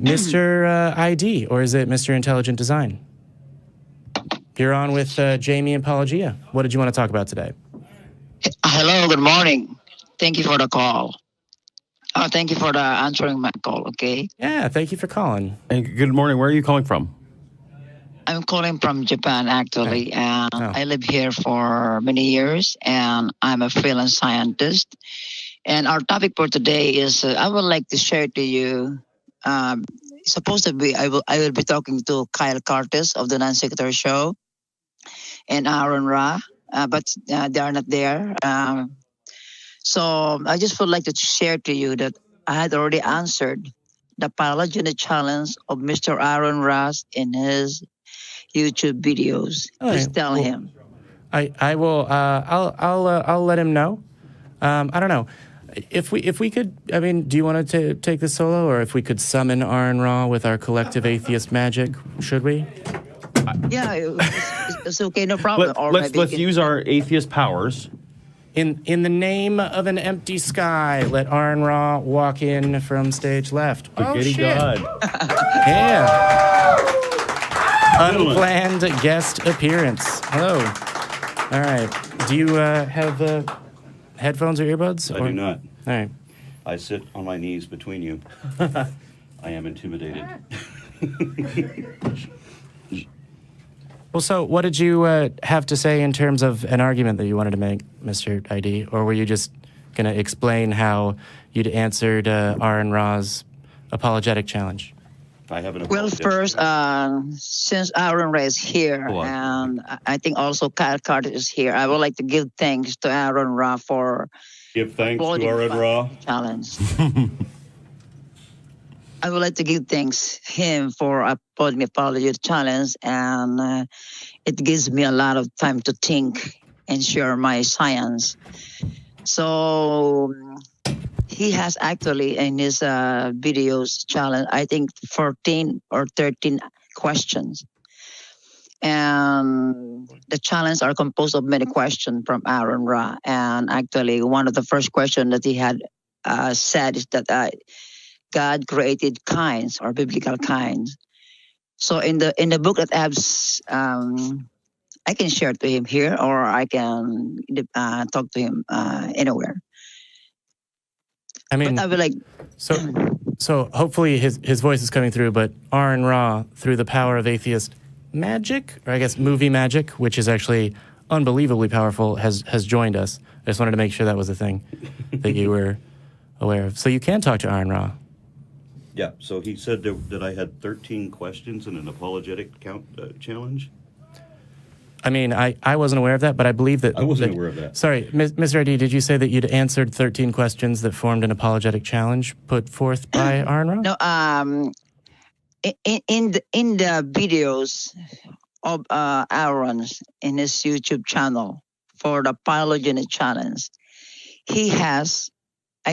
Mr. ID, or is it Mr. Intelligent Design? You're on with Jamie and Pelagia. What did you want to talk about today? Hello, good morning. Thank you for the call. Thank you for the answering my call, okay? Yeah, thank you for calling. Hey, good morning. Where are you calling from? I'm calling from Japan, actually, and I live here for many years, and I'm a freelance scientist. And our topic for today is, I would like to share to you, supposed to be, I will be talking to Kyle Curtis of the Non-Sequitur Show and Aaron Ra, but they are not there. So I just would like to share to you that I had already answered the phylogenetic challenge of Mr. Aaron Ross in his YouTube videos. Please tell him. I will. I'll let him know. I don't know if we could. I mean, do you want to take this solo, or if we could summon Aaron Ra with our collective atheist magic? Should we? Yeah, it's okay. No problem. Let's use our atheist powers. In the name of an empty sky, let Aaron Ra walk in from stage left. Oh, shit. God. Yeah. Unplanned guest appearance. Hello. All right. Do you have headphones or earbuds? I do not. All right. I sit on my knees between you. I am intimidated. Well, so what did you have to say in terms of an argument that you wanted to make, Mr. ID? Or were you just going to explain how you'd answered Aaron Ra's apologetic challenge? I have an Well, first, since Aaron Ra is here, and I think also Kyle Carter is here, I would like to give thanks to Aaron Ra for give thanks to Aaron Ra challenge. I would like to give thanks him for uploading the apology challenge, and it gives me a lot of time to think and share my science. So he has actually in his videos challenge, I think 14 or 13 questions. And the challenges are composed of many questions from Aaron Ra. And actually one of the first questions that he had said is that God created kinds or biblical kinds. So in the book that I have, I can share to him here, or I can talk to him anywhere. I mean, but I would like. So hopefully his voice is coming through. But Aaron Ra, through the power of atheist magic, or I guess movie magic, which is actually unbelievably powerful, has joined us. I just wanted to make sure that was a thing that you were aware of. So you can talk to Aaron Ra. Yeah, so he said that I had 13 questions in an apologetic challenge. I mean, I wasn't aware of that, but I believe that... I wasn't aware of that. Sorry, Mr. ID, did you say that you'd answered 13 questions that formed an apologetic challenge put forth by Aaron Ra? No, in the videos of Aaron's in his YouTube channel for the phylogenetic challenge, I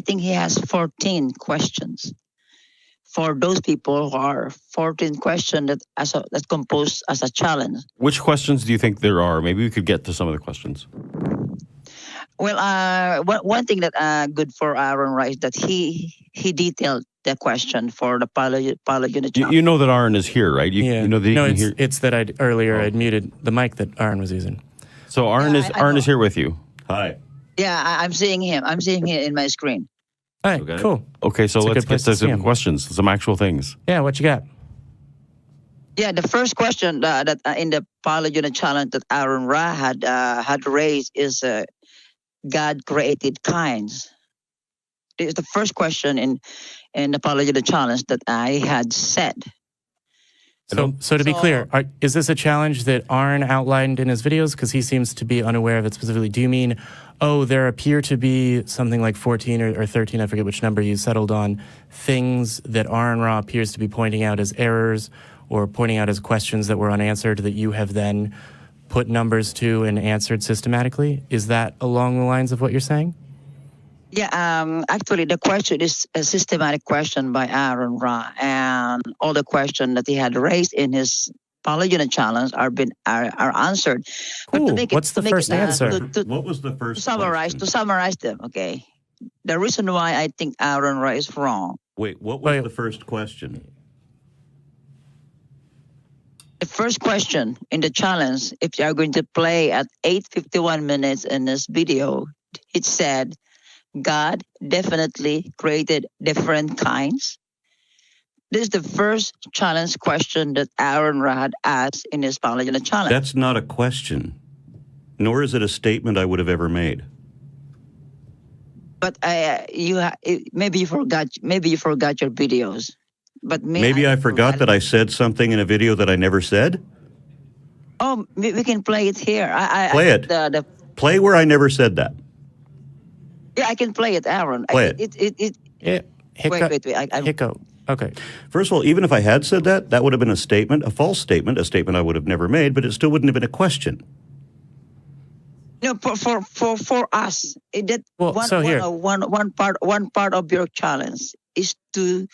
think he has 14 questions. For those people who are 14 questions that composed as a challenge. Which questions do you think there are? Maybe we could get to some of the questions. Well, one thing that good for Aaron Ra is that he detailed the question for the phylogenetic challenge. You know that Aaron is here, right? You know that it's that I'd muted the mic that Aaron was using. So Aaron is here with you. Hi. Yeah, I'm seeing him. I'm seeing him in my screen. All right, cool. Okay, so let's get to some questions, some actual things. Yeah, what you got? Yeah, the first question that in the phylogenetic challenge that Aaron Ra had raised is God created kinds. It's the first question in the phylogenetic challenge that I had said. So to be clear, is this a challenge that Aaron outlined in his videos? Because he seems to be unaware of it specifically. Do you mean, there appear to be something like 14 or 13, I forget which number you settled on, things that Aaron Ra appears to be pointing out as errors or pointing out as questions that were unanswered that you have then put numbers to and answered systematically? Is that along the lines of what you're saying? Yeah, actually, the question is a systematic question by Aaron Ra, and all the questions that he had raised in his phylogenetic challenge are answered. Cool. What's the first answer? What was the first? To summarize them, okay. The reason why I think Aaron Ra is wrong. Wait, what was the first question? The first question in the challenge, if you are going to play at 8:51 minutes in this video, it said, God definitely created different kinds. This is the first challenge question that Aaron Rad asked in his Knowledge in the Challenge. That's not a question, nor is it a statement I would have ever made. But maybe you forgot your videos. But maybe I forgot that I said something in a video that I never said. Oh, we can play it here. Play it. Play where I never said that. Yeah, I can play it, Aaron. Play it. Wait. Hiccup. Okay. First of all, even if I had said that, that would have been a statement, a false statement, a statement I would have never made, but it still wouldn't have been a question. No, for us, one part of your challenge is to.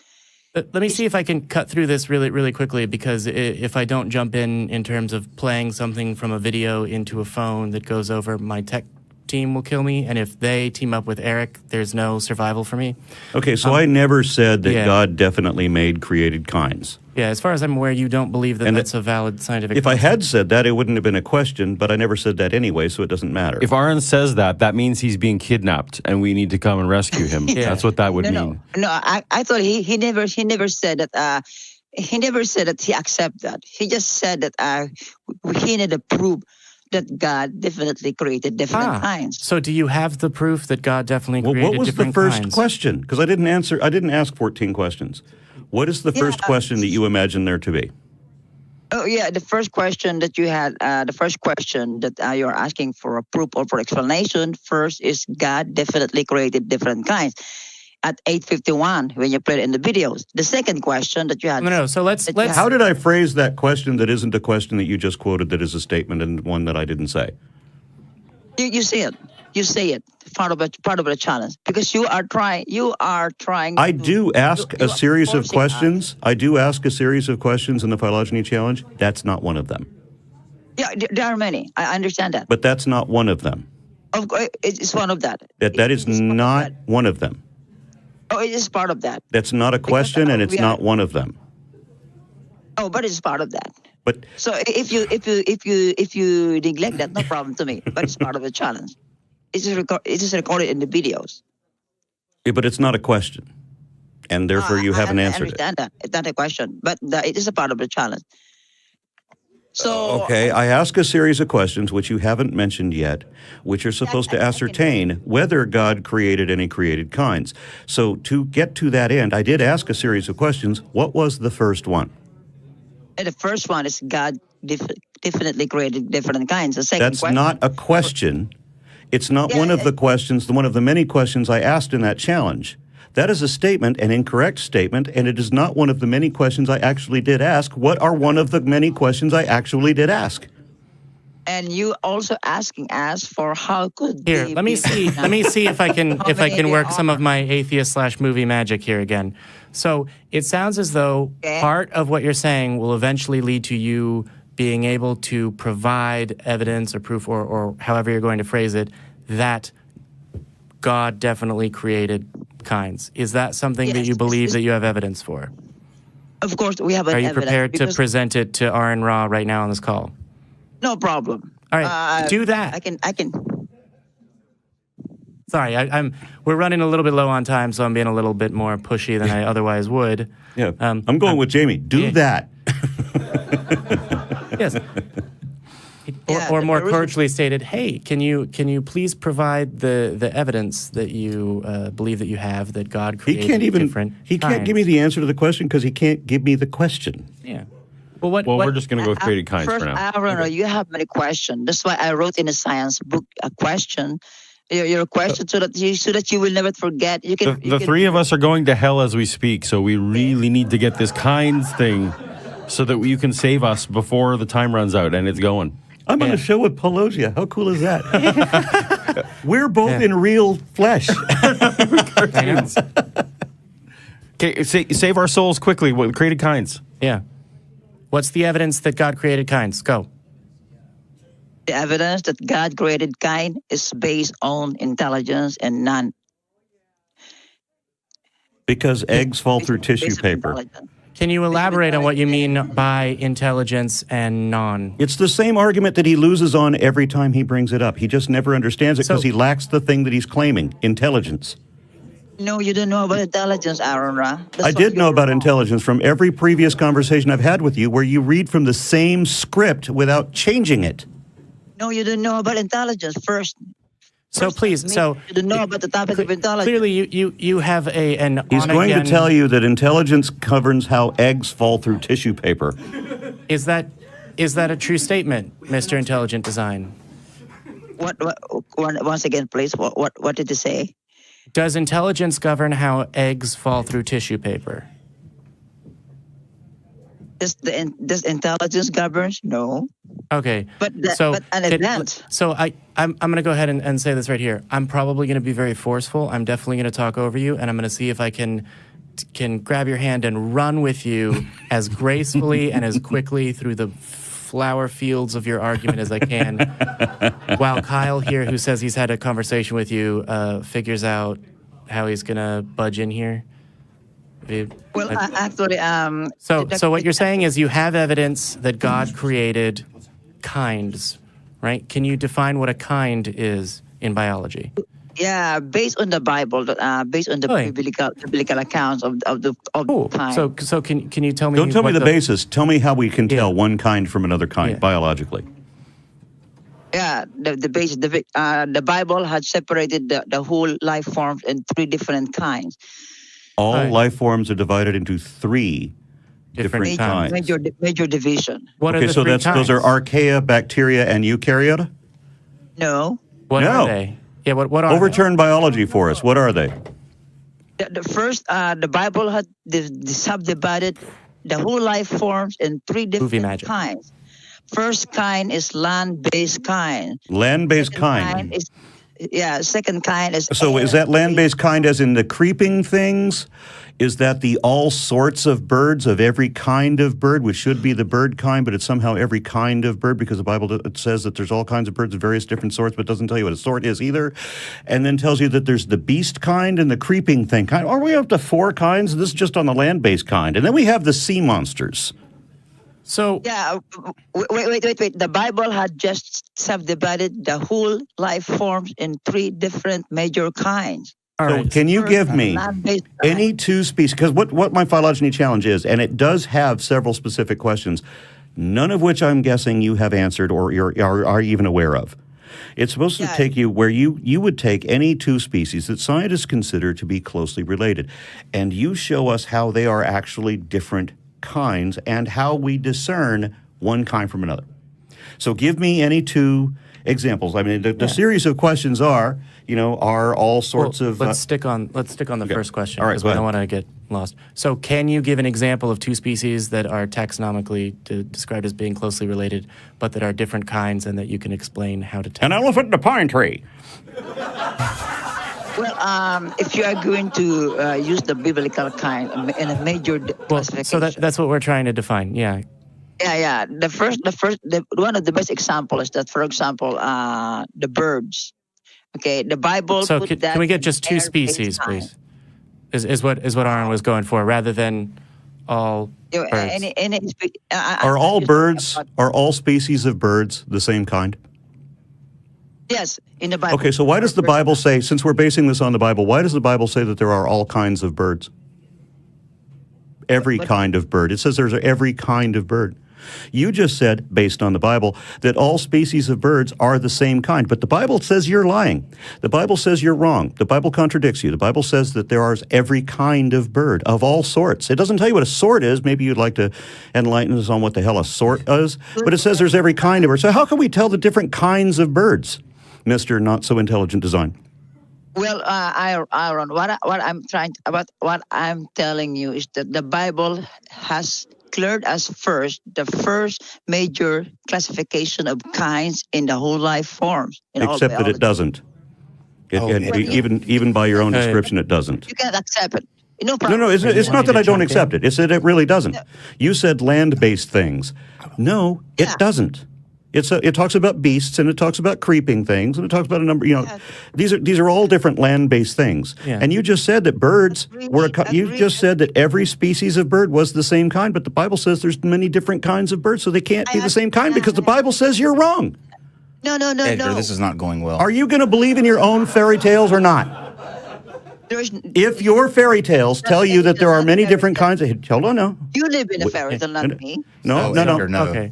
Let me see if I can cut through this really, really quickly, because if I don't jump in terms of playing something from a video into a phone that goes over, my tech team will kill me. And if they team up with Eric, there's no survival for me. Okay, so I never said that God definitely created kinds. Yeah, as far as I'm aware, you don't believe that that's a valid scientific If I had said that, it wouldn't have been a question, but I never said that anyway, so it doesn't matter. If Aaron says that, that means he's being kidnapped and we need to come and rescue him. That's what that would mean. No, I thought he never said that. He never said that he accepted that. He just said that he needed proof that God definitely created different kinds. So do you have the proof that God definitely created different kinds? What was the first question? Because I didn't ask 14 questions. What is the first question that you imagine there to be? Oh, yeah, the first question that you had, you're asking for a proof or for explanation, first is God definitely created different kinds. At 8:51, when you played it in the videos. The second question that you had... No, so let's... How did I phrase that question that isn't a question that you just quoted, that is a statement and one that I didn't say? You see it. You say it. Part of the challenge. Because you are trying... I do ask a series of questions. I do ask a series of questions in the Phylogeny Challenge. That's not one of them. Yeah, there are many. I understand that. But that's not one of them. Of course, it's one of that. That is not one of them. Oh, it is part of that. That's not a question, and it's not one of them. Oh, but it's part of that. But so if you neglect that, no problem to me. But it's part of the challenge. It is recorded in the videos. Yeah, but it's not a question, and therefore you haven't answered it. I understand that. It's not a question, but it is a part of the challenge. So okay, I ask a series of questions which you haven't mentioned yet, which are supposed to ascertain whether God created any created kinds. So to get to that end, I did ask a series of questions. What was the first one? The first one is God definitely created different kinds. The second That's not a question. It's not one of the questions, one of the many questions I asked in that challenge. That is a statement, an incorrect statement, and it is not one of the many questions I actually did ask. What are one of the many questions I actually did ask? And you also asking us for how could here. Let me see if I can work some of my atheist/movie magic here again. So it sounds as though part of what you're saying will eventually lead to you being able to provide evidence or proof or however you're going to phrase it that God definitely created kinds. Is that something that you believe that you have evidence for? Of course, we have evidence. Are you prepared to present it to Aaron Ra right now on this call? No problem. All right, do that. I can. Sorry, we're running a little bit low on time, so I'm being a little bit more pushy than I otherwise would. Yeah, I'm going with Jamie. Do that. Yes. Or more cordially stated, hey, can you please provide the evidence that you believe that you have that God created different kinds? He can't give me the answer to the question because he can't give me the question. Yeah. Well, we're just going to go with created kinds for now. Aaron, you have many questions. That's why I wrote in a science book a question. Your question so that you will never forget. The three of us are going to hell as we speak, so we really need to get this kinds thing so that you can save us before the time runs out, and it's going. I'm on a show with Pelosia. How cool is that? We're both in real flesh. Okay, save our souls quickly. What created kinds? Yeah. What's the evidence that God created kinds? Go. The evidence that God created kind is based on intelligence and none. Because eggs fall through tissue paper. Can you elaborate on what you mean by intelligence and non? It's the same argument that he loses on every time he brings it up. He just never understands it because he lacks the thing that he's claiming, intelligence. No, you don't know about intelligence, Aaron. I did know about intelligence from every previous conversation I've had with you where you read from the same script without changing it. No, you don't know about intelligence first. So please, you don't know about the topic of intelligence. Clearly, you have an He's going to tell you that intelligence governs how eggs fall through tissue paper. Is that a true statement, Mr. Intelligent Design? What once again, please. What did you say? Does intelligence govern how eggs fall through tissue paper? Does intelligence governs? No. Okay. But an event. So I'm going to go ahead and say this right here. I'm probably going to be very forceful. I'm definitely going to talk over you, and I'm going to see if I can grab your hand and run with you as gracefully and as quickly through the flower fields of your argument as I can, while Kyle here, who says he's had a conversation with you, figures out how he's going to budge in here. Well, actually, So what you're saying is you have evidence that God created kinds, right? Can you define what a kind is in biology? Yeah, based on the Bible, based on the biblical accounts of the kind. So can you tell me? Don't tell me the basis. Tell me how we can tell one kind from another kind biologically. Yeah, the Bible had separated the whole life forms in 3 different kinds. All life forms are divided into 3 different kinds. Major division. What are the 3 kinds? Those are archaea, bacteria, and eukaryote? No. What are they? Yeah, what are Overturn biology for us. What are they? The first, the Bible had subdivided the whole life forms in 3 different kinds. First kind is land-based kind. Land-based kind. Second kind is... So is that land-based kind as in the creeping things? Is that the all sorts of birds of every kind of bird, which should be the bird kind, but it's somehow every kind of bird because the Bible it says that there's all kinds of birds of various different sorts, but doesn't tell you what a sort is either. And then tells you that there's the beast kind and the creeping thing kind. Are we up to 4 kinds? This is just on the land-based kind. And then we have the sea monsters. So yeah, wait. The Bible had just subdivided the whole life forms in 3 different major kinds. So can you give me any 2 species? Because what my phylogeny challenge is, and it does have several specific questions, none of which I'm guessing you have answered or are even aware of. It's supposed to take you where you would take any 2 species that scientists consider to be closely related, and you show us how they are actually different kinds and how we discern one kind from another. So give me any 2 examples. I mean, the series of questions are all sorts of... Let's stick on the first question. All right, because I don't want to get lost. So can you give an example of 2 species that are taxonomically described as being closely related, but that are different kinds and that you can explain how to tell? An elephant and a pine tree. Well, if you are going to use the biblical kind in a major classification. So that's what we're trying to define, yeah. Yeah. One of the best examples is that, for example, the birds. Okay, the Bible. So can we get just 2 species, please? Is what Aaron was going for, rather than all birds. Are all species of birds the same kind? Yes, in the Bible. Okay, so why does the Bible say, since we're basing this on the Bible, why does the Bible say that there are all kinds of birds? Every kind of bird. It says there's every kind of bird. You just said, based on the Bible, that all species of birds are the same kind. But the Bible says you're lying. The Bible says you're wrong. The Bible contradicts you. The Bible says that there is every kind of bird of all sorts. It doesn't tell you what a sort is. Maybe you'd like to enlighten us on what the hell a sort is. But it says there's every kind of bird. So how can we tell the different kinds of birds, Mr. Not-So-Intelligent Design? Well, Aaron, what I'm telling you is that the Bible has cleared us first the first major classification of kinds in the whole life forms. Except that it doesn't. Even by your own description, it doesn't. You can't accept it. No, it's not that I don't accept it. It's that it really doesn't. You said land-based things. No, it doesn't. It talks about beasts, and it talks about creeping things, and it talks about a number. These are all different land-based things. Yeah. And you just said that birds you just said that every species of bird was the same kind, but the Bible says there's many different kinds of birds, so they can't be the same kind because the Bible says you're wrong. No, Edgar, this is not going well. Are you going to believe in your own fairy tales or not? If your fairy tales tell you that there are many different kinds of... Hold on now. You live in a fairy tale, not me. No. Okay.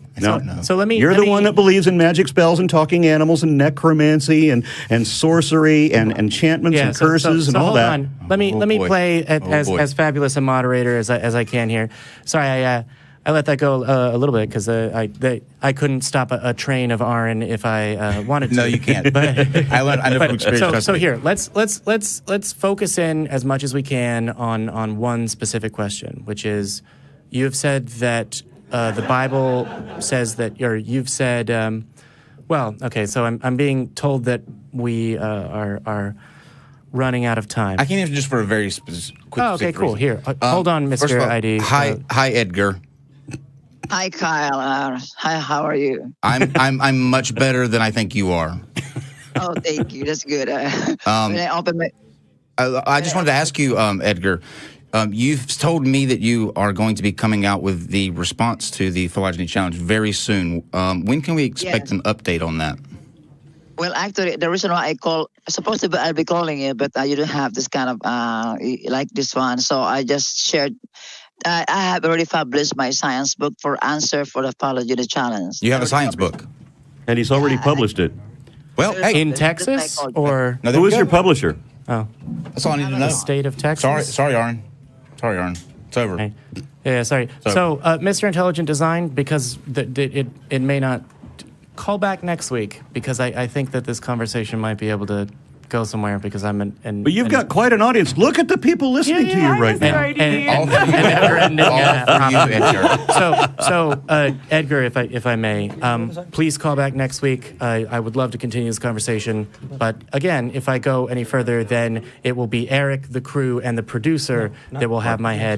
So let me... You're the one that believes in magic spells and talking animals and necromancy and sorcery and enchantments and curses and all hold that. On. Let me play as fabulous a moderator as I can here. Sorry, I let that go a little bit because I couldn't stop a train of Aaron if I wanted to. No, you can't. But I know from experience. So here, let's focus in as much as we can on one specific question, which is, you have said that the Bible says that, or you've said, so I'm being told that we are running out of time. I came in just for a very quick. Oh, okay, cool. reason. Here, hold on, Mr. All, ID. Hi, Edgar. Hi, Kyle. Hi, how are you? I'm much better than I think you are. Oh, thank you. That's good. I just wanted to ask you, Edgar. You've told me that you are going to be coming out with the response to the Phylogeny Challenge very soon. When can we expect an update on that? Well, actually, the reason why I'll be calling you, but you don't have this kind of, like this one. So I just shared, I have already published my science book for answer for the Phylogeny Challenge. You have a science book? And he's already published it. Well, hey. In Texas, or? No, who is your publisher? Oh. That's all I need to know. The state of Texas? Sorry, Aaron. It's over. Hey. Yeah, sorry. So, Mr. Intelligent Design, because it may not... Call back next week, because I think that this conversation might be able to go somewhere, because I'm But you've got quite an audience. Look at the people listening to you right now. All for you, Edgar. So, Edgar, if I may, please call back next week. I would love to continue this conversation. But again, if I go any further, then it will be Eric, the crew, and the producer that will have my head